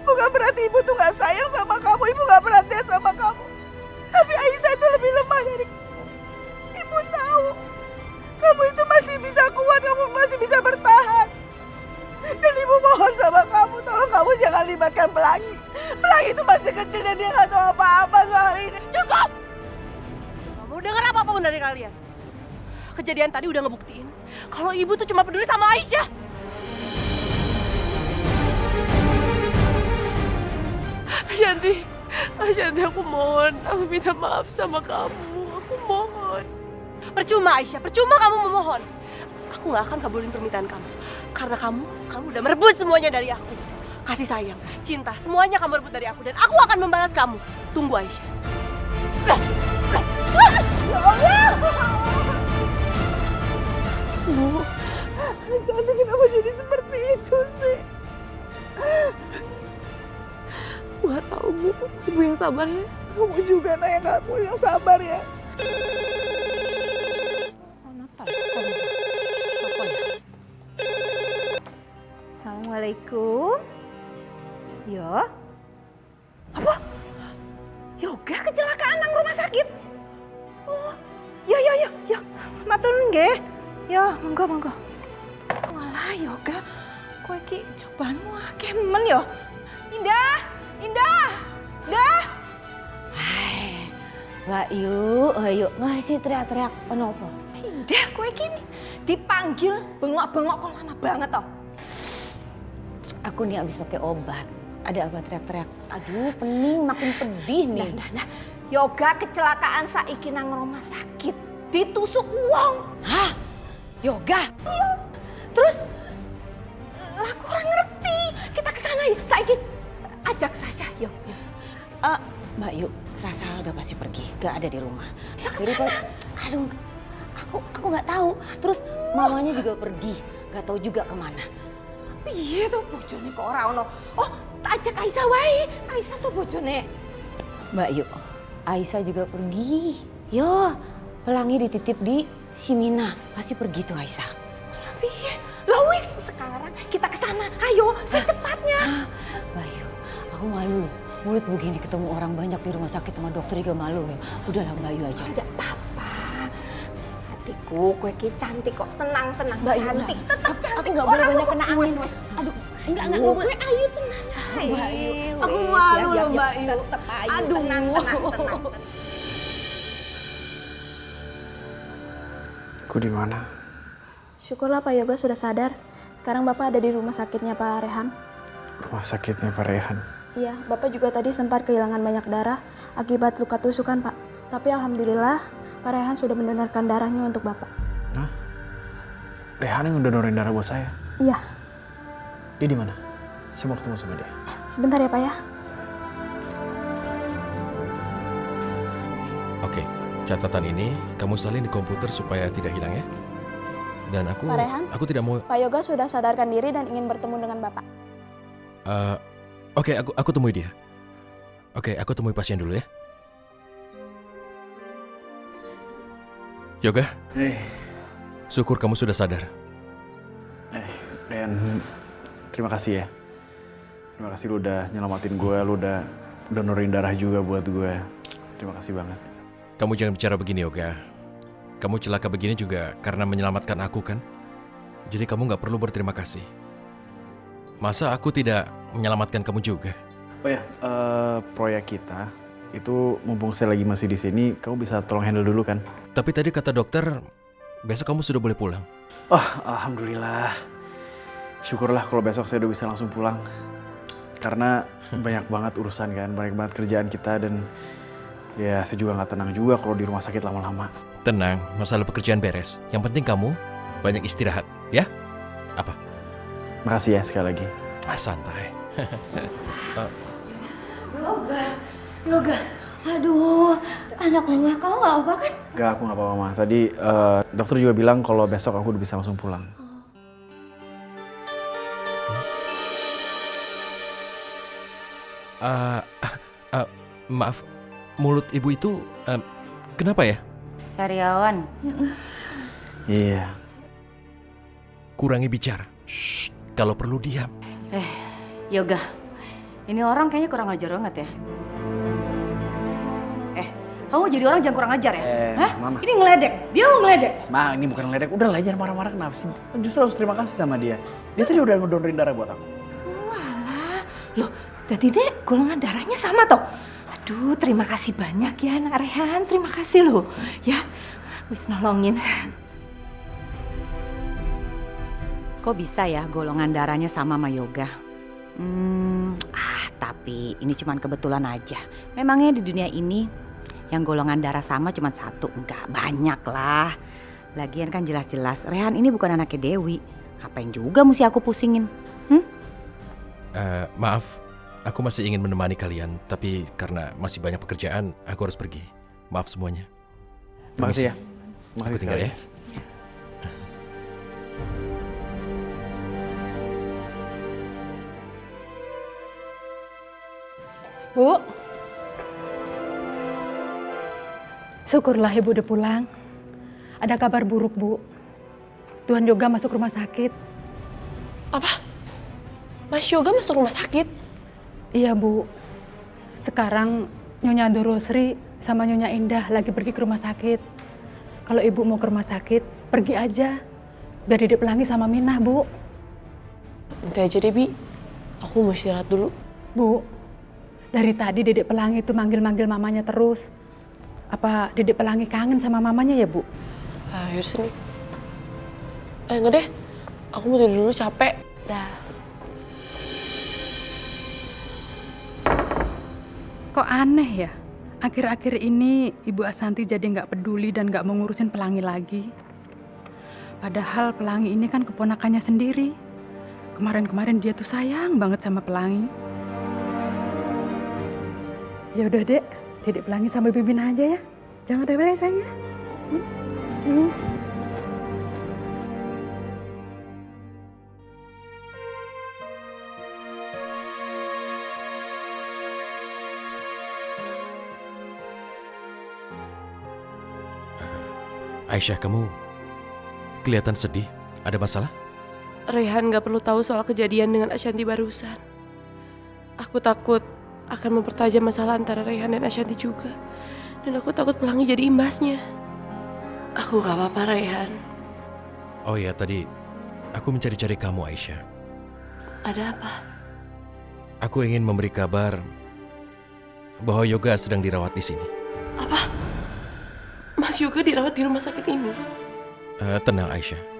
bukan berarti Ibu tuh gak sayang sama kamu. Ibu gak perhatian sama kamu. Tapi Aisyah itu lebih lemah dari kamu. Ibu tahu, kamu itu masih bisa kuat, kamu masih bisa bertahan. Dan Ibu mohon sama kamu, tolong kamu jangan libatkan Pelangi. Pelangi itu masih kecil dan dia gak tahu apa-apa soal ini. Cukup! Kamu dengar apapun dari kalian. Kejadian tadi udah ngebuktiin kalau ibu tuh cuma peduli sama Aisyah. Ashanti, aku mohon. Aku minta maaf sama kamu. Aku mohon. Percuma Aisyah, percuma kamu memohon. Aku gak akan kabulin permintaan kamu. Karena kamu udah merebut semuanya dari aku. Kasih sayang, cinta, semuanya kamu rebut dari aku. Dan aku akan membalas kamu. Tunggu Aisyah. Ya Allah! Bu, Santi kenapa jadi seperti itu sih? Gak tahu Bu, ibu yang sabar ya. Kamu juga Nak yang sabar ya. Siapa ya? Assalamualaikum. Yo. Apa? Yoga kecelakaan nang rumah sakit. Oh, ya. Matur nggih. Ya, monggo. Walah, Yoga. Kowe iki cobaanmu akeh men yo. Indah. Dah. Hai, Mbak Yu, masih teriak-teriak penopo. Indah, kowe iki dipanggil bengok-bengok kok lama banget toh. Aku nih habis pakai obat. Ada apa teriak-teriak? Aduh, pening makin pedih nih. Nah. Yoga kecelakaan saiki nang rumah sakit. Ditusuk wong. Hah? Yoga? Iya. Terus aku kurang ngerti. Kita kesana ya. Saiki ajak Sasha yuk. Mbak Yu, Sasa udah pasti pergi, gak ada di rumah. Aduh, aku nggak tahu. Terus mamanya juga pergi, gak tahu juga kemana. Piye tuh bojone kok ora ono? Oh, tak ajak Aisyah wae. Aisyah tuh bojone. Mbak Yu, Aisyah juga pergi. Yo, Pelangi dititip di Simina, pasti pergi tuh Aisyah. Piye? Lah wis secepatnya. Bayu, aku malu loh. Mulut begini ketemu orang banyak di rumah sakit sama dokter juga malu ya. Udahlah Bayu aja. Tidak apa-apa. Adikku, kue ki cantik kok. Tenang. Cantik, tetap cantik. Aku nggak boleh banyak kena angin. Aduh, enggak boleh. Ayu tenang. Bayu, Aku malu loh, Mbak Bayu. Tetap Ayu. Aduh, tenang. Aku di mana? Syukurlah Pak Yoga sudah sadar. Sekarang Bapak ada di rumah sakitnya Pak Rehan. Rumah sakitnya Pak Rehan. Iya, Bapak juga tadi sempat kehilangan banyak darah akibat luka tusukan, Pak. Tapi alhamdulillah, Pak Rehan sudah mendonorkan darahnya untuk Bapak. Hah? Rehan yang donorin darah buat saya? Iya, Dia di mana? Saya mau ketemu sama dia. sebentar ya Pak ya. Oke, catatan ini kamu salin di komputer supaya tidak hilang ya. Dan Pak Rehan? aku tidak mau. Pak Yoga sudah sadarkan diri dan ingin bertemu dengan Bapak. Oke, aku temui dia. Oke, aku temui pasien dulu ya. Yoga, syukur kamu sudah sadar. Rehan, terima kasih ya. Terima kasih lu udah nyelamatin gue, lu udah donorin darah juga buat gue. Terima kasih banget. Kamu jangan bicara begini, Yoga. Kamu celaka begini juga karena menyelamatkan aku kan? Jadi kamu nggak perlu berterima kasih. Masa aku tidak menyelamatkan kamu juga? Oh ya, proyek kita itu mumpung saya lagi masih di sini, kamu bisa tolong handle dulu kan? Tapi tadi kata dokter, besok kamu sudah boleh pulang. Oh, alhamdulillah. Syukurlah kalau besok saya udah bisa langsung pulang. Karena banyak banget urusan kan, banyak banget kerjaan kita dan ya saya juga nggak tenang juga kalau di rumah sakit lama-lama. Tenang, masalah pekerjaan beres. Yang penting kamu banyak istirahat, ya? Apa? Makasih ya sekali lagi. Santai. Yoga. Aduh, anak mama kamu nggak apa-apa kan? Gak, aku nggak apa-apa Ma. Tadi dokter juga bilang kalau besok aku udah bisa langsung pulang. Maaf, mulut ibu itu kenapa ya? Sariawan. Iya. Kurangi bicara. Shh, kalau perlu diam. Yoga, ini orang kayaknya kurang ajar banget ya. Kamu jadi orang jangan kurang ajar ya? Hah? Mama. Ini ngeledek, dia mau ngeledek. Ma, ini bukan ngeledek. Udah lah, jangan marah-marah kenapa sih? Justru harus terima kasih sama dia. Dia tadi udah ngedonorin darah buat aku. Walah, loh, jadi dek golongan darahnya sama toh. Aduh, terima kasih banyak ya Nak Rehan, terima kasih loh. Ya, wis nolongin. Kok bisa ya golongan darahnya sama Yoga? Tapi ini cuman kebetulan aja. Memangnya di dunia ini yang golongan darah sama cuma satu? Enggak, banyak lah. Lagian kan jelas-jelas Rehan ini bukan anaknya Dewi. Ngapain juga mesti aku pusingin? Maaf, aku masih ingin menemani kalian. Tapi karena masih banyak pekerjaan, aku harus pergi. Maaf semuanya. Makasih ya. Aku tinggal ya. Bu, syukurlah ibu udah pulang. Ada kabar buruk, Bu. Tuhan Yoga masuk rumah sakit. Apa? Mas Yoga masuk rumah sakit? Iya, Bu. Sekarang Nyonya Dorosri sama Nyonya Indah lagi pergi ke rumah sakit. Kalau ibu mau ke rumah sakit, pergi aja. Biar Dedek Pelangi sama Minah, Bu. Nanti aja deh, Bi. Aku mau istirahat dulu. Bu, dari tadi Dedek Pelangi itu manggil-manggil mamanya terus. Apa Dedek Pelangi kangen sama mamanya ya, Bu? Ayo sini. Enggak deh. Aku mau tidur dulu, capek. Dah. Kok aneh ya? Akhir-akhir ini Ibu Asanti jadi nggak peduli dan nggak mau ngurusin Pelangi lagi. Padahal Pelangi ini kan keponakannya sendiri. Kemarin-kemarin dia tuh sayang banget sama Pelangi. Ya udah Dek, Dedek Pelangi sama Bibi Minah aja ya. Jangan rewel ya sayang ya. Aisyah, kamu kelihatan sedih. Ada masalah? Rehan gak perlu tahu soal kejadian dengan Ashanti barusan. Aku takut akan mempertajam masalah antara Rehan dan Ashanti juga. Dan aku takut Pelangi jadi imbasnya. Aku gak apa-apa, Rehan. Oh ya, tadi aku mencari-cari kamu, Aisyah. Ada apa? Aku ingin memberi kabar bahwa Yoga sedang dirawat di sini. Apa? Mas Yoga dirawat di rumah sakit ini? Tenang, Aisyah.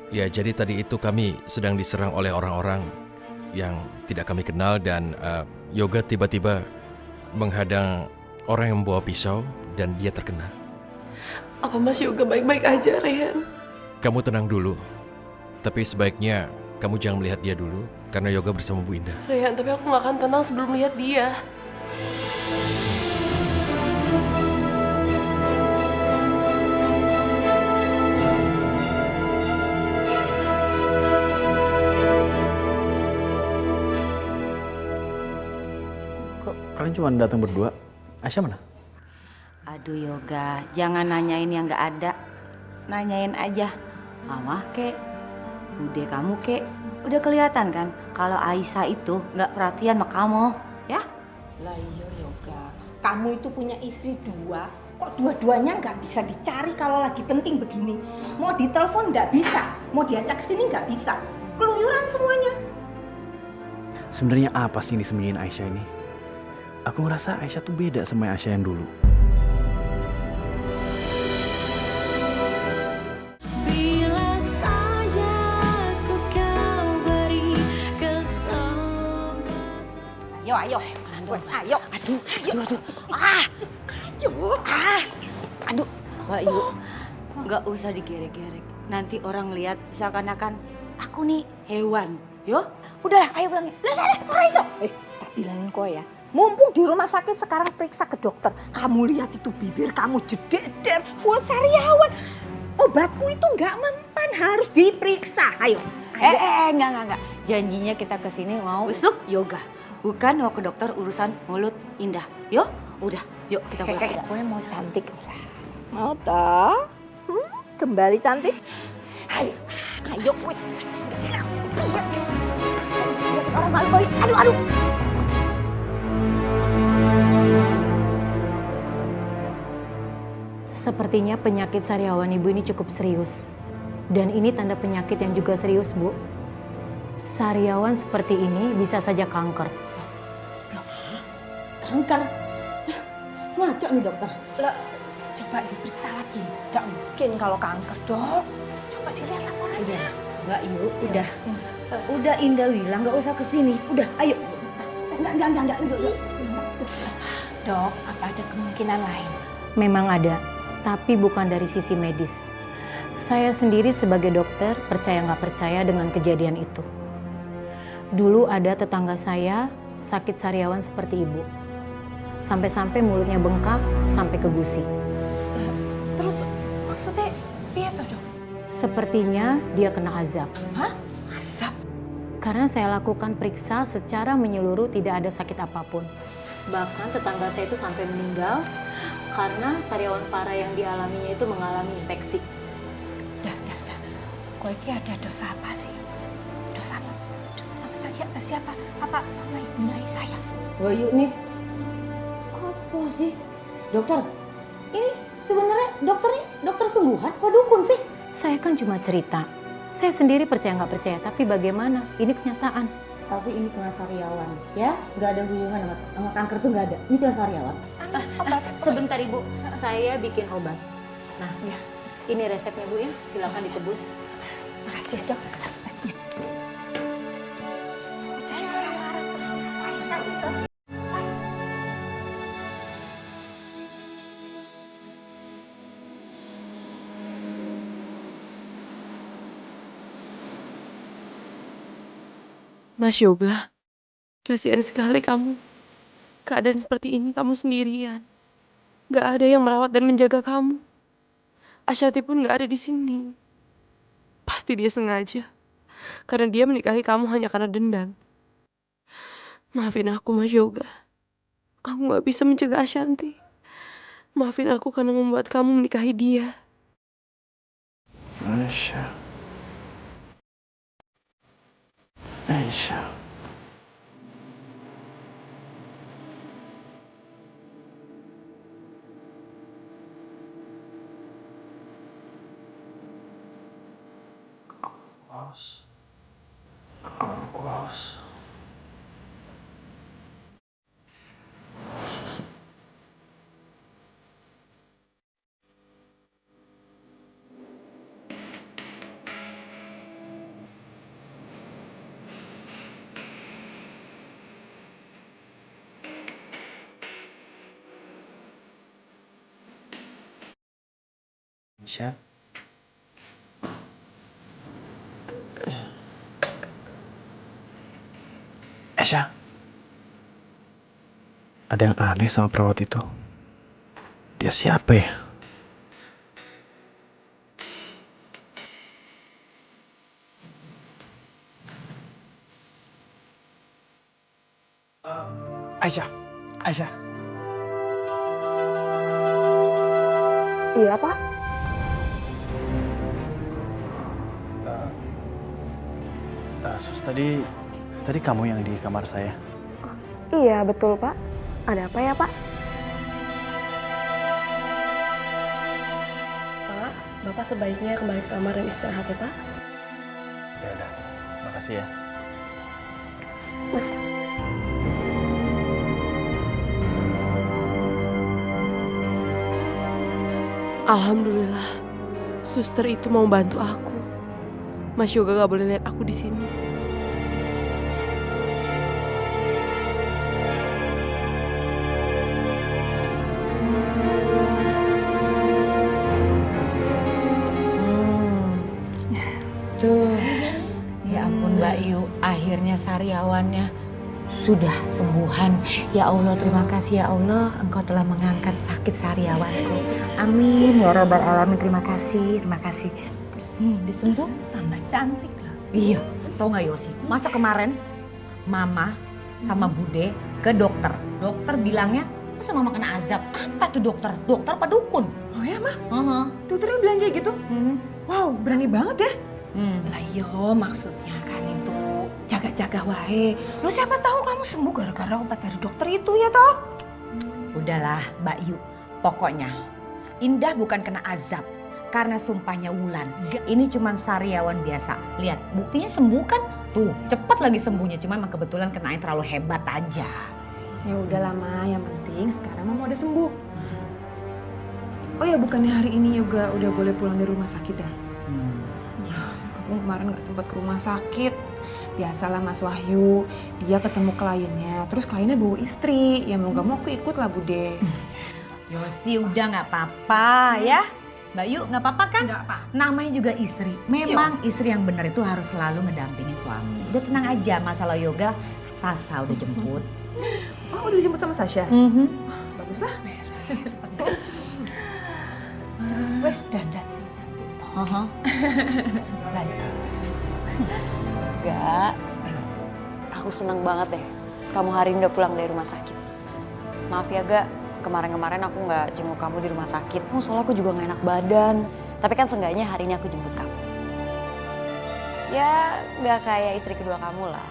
Ya, jadi tadi itu kami sedang diserang oleh orang-orang yang tidak kami kenal dan Yoga tiba-tiba menghadang orang yang membawa pisau dan dia terkena. Apa Mas Yoga baik-baik aja, Rehan? Kamu tenang dulu. Tapi sebaiknya kamu jangan melihat dia dulu karena Yoga bersama Bu Indah. Rehan, tapi aku gak akan tenang sebelum lihat dia. Kok kalian cuma datang berdua? Aisyah mana? Aduh Yoga, jangan nanyain yang gak ada. Nanyain aja. Mama kek, bude kamu kek. Udah kelihatan kan kalau Aisyah itu gak perhatian sama kamu, ya? Lah iya Yoga, kamu itu punya istri dua, kok dua-duanya nggak bisa dicari kalau lagi penting begini. Mau ditelepon nggak bisa, mau diajak sini nggak bisa, keluyuran semuanya. Sebenarnya apa sih yang disembunyiin Aisyah ini? Aku ngerasa Aisyah tuh beda sama Aisyah yang dulu. Bila saja ku kau beri kesempatan. Ayo, wes ayo. Aduh. Aduh, Mbak Yu, nggak usah digerek-gerek. Nanti orang lihat seakan-akan aku nih hewan. Yo, udah, ayo pulang. Lah, ora iso. Tak bilangin kok ya, mumpung di rumah sakit sekarang periksa ke dokter. Kamu lihat itu bibir kamu jededer, full sariawan. Obatku itu nggak mempan, harus diperiksa. Ayo. Enggak. Janjinya kita kesini mau usuk yoga. Bukan mau ke dokter urusan mulut indah. Yo, udah, yuk kita pulang. Gue mau cantik orang. Mau toh? Kembali cantik? Ayo wis. Orang malu kali. Aduh. Sepertinya penyakit sariawan ibu ini cukup serius. Dan ini tanda penyakit yang juga serius, Bu. Sariawan seperti ini bisa saja kanker. Kanker? Ngaco nih dokter. Lah, coba diperiksa lagi. Gak mungkin kalau kanker, Dok. Coba dilihat laporannya. Mbak Yu, udah. Udah Indah bilang nggak usah kesini. Udah, ayo. Enggak. Dok, apa ada kemungkinan lain? Memang ada, tapi bukan dari sisi medis. Saya sendiri sebagai dokter percaya nggak percaya dengan kejadian itu. Dulu ada tetangga saya sakit sariawan seperti ibu. Sampai-sampai mulutnya bengkak sampai ke gusi. Terus maksudnya piye toh, Dok? Sepertinya dia kena azab. Hah? Azab? Karena saya lakukan periksa secara menyeluruh tidak ada sakit apapun. Bahkan tetangga saya itu sampai meninggal karena sariawan parah yang dialaminya itu mengalami infeksi. Dah. Kok ini ada dosa apa sih? Dosa apa? Dosa sama siapa? Apa sama ibunya saya? Mbak Yu nih. Apa sih? Dokter, ini sebenarnya dokter sungguhan apa dukun sih? Saya kan cuma cerita. Saya sendiri percaya nggak percaya, tapi bagaimana? Ini kenyataan. Tapi ini cuma sariawan, ya? Nggak ada hubungan sama kanker tuh nggak ada. Ini cuma sariawan. Sebentar Ibu, saya bikin obat. Nah, ini resepnya Bu ya, silakan ditebus. Makasih ya, Dok. Mas Yoga, kasihan sekali kamu. Keadaan seperti ini kamu sendirian. Gak ada yang merawat dan menjaga kamu. Ashanti pun gak ada di sini. Pasti dia sengaja. Karena dia menikahi kamu hanya karena dendam. Maafin aku, Mas Yoga. Aku gak bisa mencegah Ashanti. Maafin aku karena membuat kamu menikahi dia. Aisyah. Aisyah. Aku haus. Aisyah. Aisyah. Ada yang aneh sama perawat itu. Dia siapa ya? Aisyah. Aisyah. Iya, Pak. Sus, tadi kamu yang di kamar saya. Iya, betul, Pak. Ada apa ya, Pak? Pak, Bapak sebaiknya kembali ke kamar dan istirahat ya, Pak. Ya udah, makasih ya. Alhamdulillah, suster itu mau bantu aku. Mas Yoga gak boleh lihat aku di sini. Tuh, ya ampun Mbak Yu, akhirnya sariawannya sudah sembuhan. Ya Allah, terima kasih ya Allah, Engkau telah mengangkat sakit sariawanku. Amin, ya Rabbal Alamin, terima kasih, terima kasih. Disembuh, tambah cantik loh. Iya, tau gak Yosi, masa kemarin Mama sama Bude ke dokter. Dokter bilangnya, masa Mama kena azab? Apa tuh dokter? Dokter apa dukun? Oh ya, Ma? Dokternya bilang kayak gitu? Wow, berani banget ya. Lah yo, maksudnya kan itu jaga-jaga wae. Lu siapa tahu kamu sembuh gara-gara obat dari dokter itu ya toh? Udahlah Mbak Yu, pokoknya Indah bukan kena azab karena sumpahnya Wulan. Ini cuman sariawan biasa. Lihat, buktinya sembuh kan? Tuh, cepet lagi sembuhnya. Cuma emang kebetulan kena yang terlalu hebat aja. Ya udahlah, Ma. Yang penting sekarang Mama udah sembuh. Oh ya, bukannya hari ini juga udah boleh pulang dari rumah sakit ya? Ya, aku kemarin gak sempat ke rumah sakit. Biasalah Mas Wahyu, dia ketemu kliennya, terus kliennya bawa istri. Ya mau gak mau aku ikut lah Bude. Yosi udah gak apa-apa ya. Mbak Yu gak apa-apa kan? Gak apa. Namanya juga istri. Memang istri yang benar itu harus selalu ngedampingin suami. Udah tenang aja, masalah yoga Sasa udah jemput. Oh, udah dijemput sama Sasha? Bagus lah. Beres, tenang. Wes dandan sing cantik toh. Lanjut. Gak, aku seneng banget deh kamu hari ini udah pulang dari rumah sakit. Maaf ya Gak, kemarin-kemarin aku gak jenguk kamu di rumah sakit. Soalnya aku juga gak enak badan. Tapi kan seenggaknya hari ini aku jemput kamu. Ya gak kayak istri kedua kamu lah.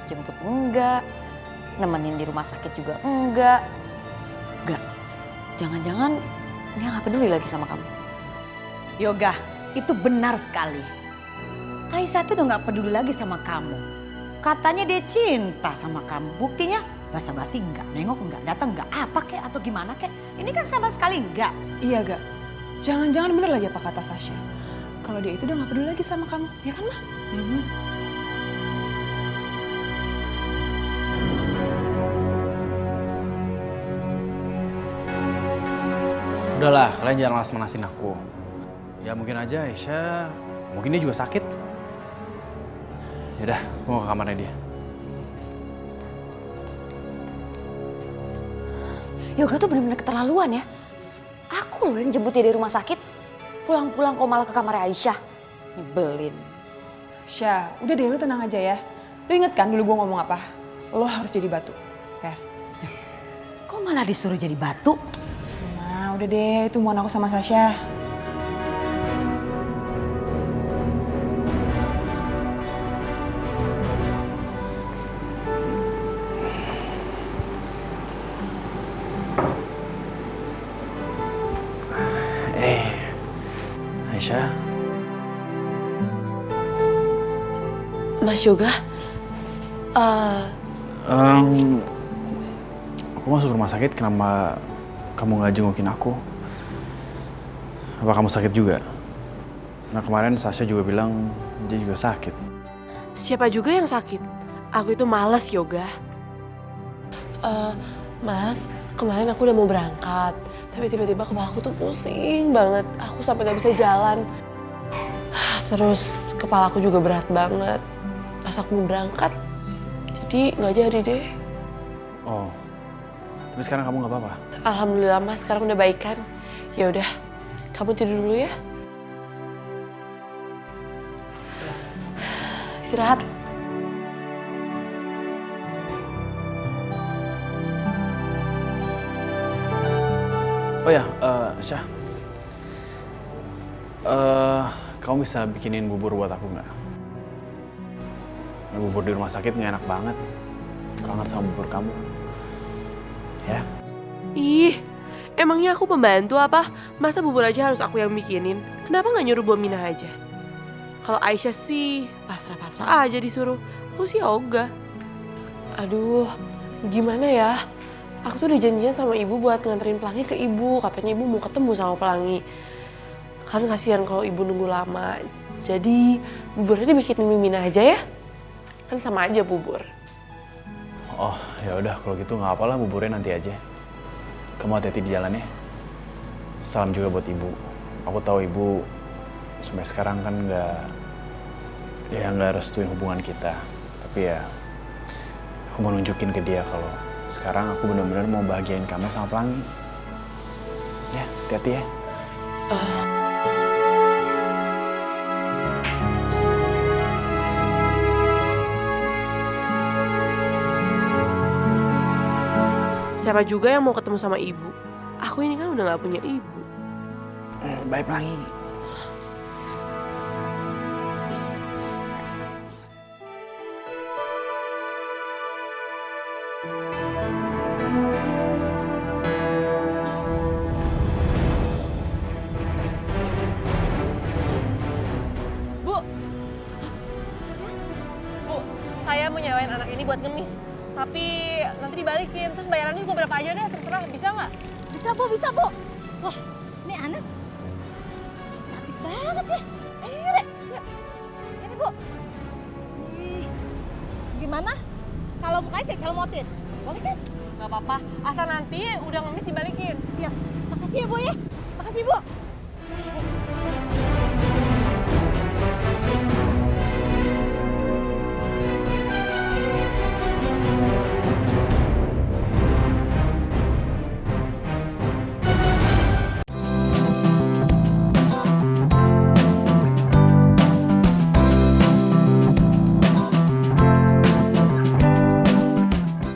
Jemput enggak, nemenin di rumah sakit juga enggak. Gak, jangan-jangan dia gak peduli lagi sama kamu. Yoga, itu benar sekali. Aisyah tuh udah gak peduli lagi sama kamu. Katanya dia cinta sama kamu. Buktinya basa-basi enggak, nengok enggak, datang enggak, apa kek atau gimana kek. Ini kan sama sekali enggak. Iya Gak, jangan-jangan bener lagi apa kata Sasha. Kalau dia itu udah gak peduli lagi sama kamu, ya kan Ma? Udahlah, kalian jangan manas-manasin aku. Ya mungkin aja Aisyah, mungkin dia juga sakit. Yaudah, aku mau ke kamarnya dia. Yoga tuh bener-bener keterlaluan ya. Aku loh yang jemput dia dari rumah sakit. Pulang-pulang kok malah ke kamar Aisyah. Nyebelin. Syah, udah deh lu tenang aja ya. Lu inget kan dulu gue ngomong apa? Lo harus jadi batu, ya. Kok malah disuruh jadi batu? Nah, udah deh, itu mohon aku sama Sasha. Aisyah, Mas Yoga, aku masuk rumah sakit, kenapa kamu nggak jengukin aku? Apa kamu sakit juga? Nah kemarin Sasha juga bilang dia juga sakit. siapa juga yang sakit? Aku itu malas yoga. Mas, kemarin aku udah mau berangkat, tapi tiba-tiba kepala aku tuh pusing banget. Aku sampai nggak bisa jalan. Terus kepala aku juga berat banget pas aku mau berangkat. Jadi nggak jadi deh. Oh, tapi sekarang kamu nggak apa-apa? Alhamdulillah mas, sekarang udah baikan. Ya udah, kamu tidur dulu ya. Istirahat. Oh ya, Syah. Kamu bisa bikinin bubur buat aku nggak? Bubur di rumah sakit nggak enak banget. Kangen sama bubur kamu. Ya? Ih, emangnya aku pembantu apa? Masa bubur aja harus aku yang bikinin? Kenapa nggak nyuruh Bu Minah aja? Kalau Aisyah sih pasrah-pasrah aja disuruh. Aku sih ogah. Aduh, gimana ya? Aku tuh udah janjian sama ibu buat nganterin Pelangi ke ibu. Katanya ibu mau ketemu sama Pelangi. Kan kasihan kalau ibu nunggu lama. Jadi buburnya dibikin Minah aja ya? Kan sama aja bubur. Oh, ya udah kalau gitu nggak apalah, buburnya nanti aja. Kamu hati-hati di jalan ya. Salam juga buat ibu. Aku tahu ibu sampai sekarang kan nggak restuin hubungan kita. Tapi ya aku mau nunjukin ke dia kalau sekarang aku benar-benar mau bahagiain kamu sama Pelangi. Ya, hati-hati ya. Siapa juga yang mau ketemu sama ibu? Aku ini kan udah gak punya ibu. Bye Pelangi. Bu, saya mau nyewain anak ini buat ngemis. Tapi nanti dibalikin, terus bayarannya juga berapa aja deh, terserah. Bisa nggak? Bisa Bu, bisa Bu. Wah, ini Anas cantik banget ya. Rek, yuk. Sini Bu. Ih, gimana? Kalau mukanya saya celomotin, boleh kan? Gak apa-apa, asal nanti udah ngemis dibalikin. Iya, makasih ya Bu ya. Makasih Bu.